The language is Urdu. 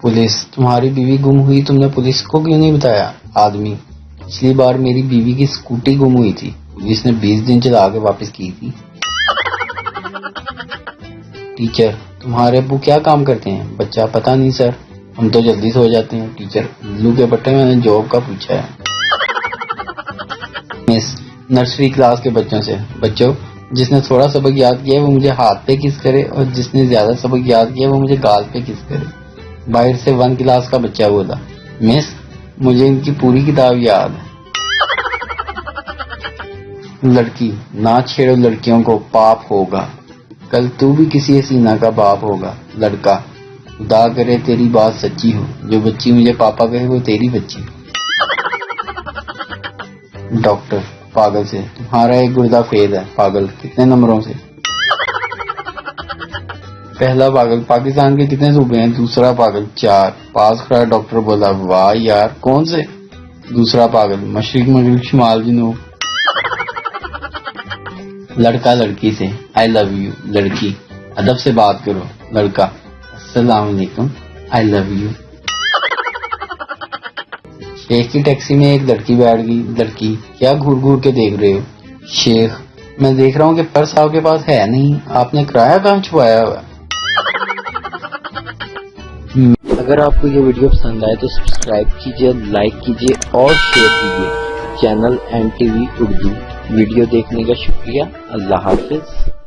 پولیس: تمہاری بیوی گم ہوئی، تم نے پولیس کو کیوں نہیں بتایا؟ آدمی: پچھلی بار میری بیوی کی اسکوٹی گم ہوئی تھی، پولیس نے 20 دن چلا کے واپس کی تھی۔ ٹیچر: تمہارے ابو کیا کام کرتے ہیں؟ بچہ: پتہ نہیں سر، ہم تو جلدی سو جاتے ہیں۔ ٹیچر: الو کے پٹے، میں نے جاب کا پوچھا ہے۔ مس: نرسری کلاس کے بچوں سے: بچوں، جس نے تھوڑا سبق یاد کیا ہے وہ مجھے ہاتھ پہ کس کرے، اور جس نے زیادہ سبق یاد کیا ہے وہ مجھے گال پہ کس کرے۔ باہر سے 1 کلاس کا بچہ بولا: مس، مجھے ان کی پوری کتاب یاد ہے۔ لڑکی: نہ چھیڑو لڑکیوں کو، پاپ ہوگا، کل تو بھی کسی حسینہ کا باپ ہوگا۔ لڑکا: خدا کرے تیری بات سچی ہو، جو بچی مجھے پاپا کہے وہ تیری بچی۔ ڈاکٹر پاگل سے: تمہارا ایک گردہ فیل ہے۔ پاگل: کتنے نمبروں سے؟ پہلا پاگل: پاکستان کے کتنے صوبے ہیں؟ دوسرا پاگل: 4۔ پاس کھڑا ڈاکٹر بولا: واہ یار، کون سے؟ دوسرا پاگل: مشرق، مغرب، شمال، جنوب۔ لڑکا لڑکی سے: آئی لو یو۔ لڑکی: ادب سے بات کرو۔ لڑکا: السلام علیکم، آئی لو یو۔ شیخ کی ٹیکسی میں ایک لڑکی بیٹھ گئی۔ لڑکی: کیا گھور گھور کے دیکھ رہے ہو؟ شیخ: میں دیکھ رہا ہوں کہ پرس آپ کے پاس ہے نہیں، آپ نے کرایہ کہاں چھپایا ہوا ہے؟ اگر آپ کو یہ ویڈیو پسند آئے تو سبسکرائب کیجئے، لائک کیجئے اور شیئر کیجئے۔ Channel NTV Urdu. ویڈیو دیکھنے کا شکریہ۔ اللہ حافظ۔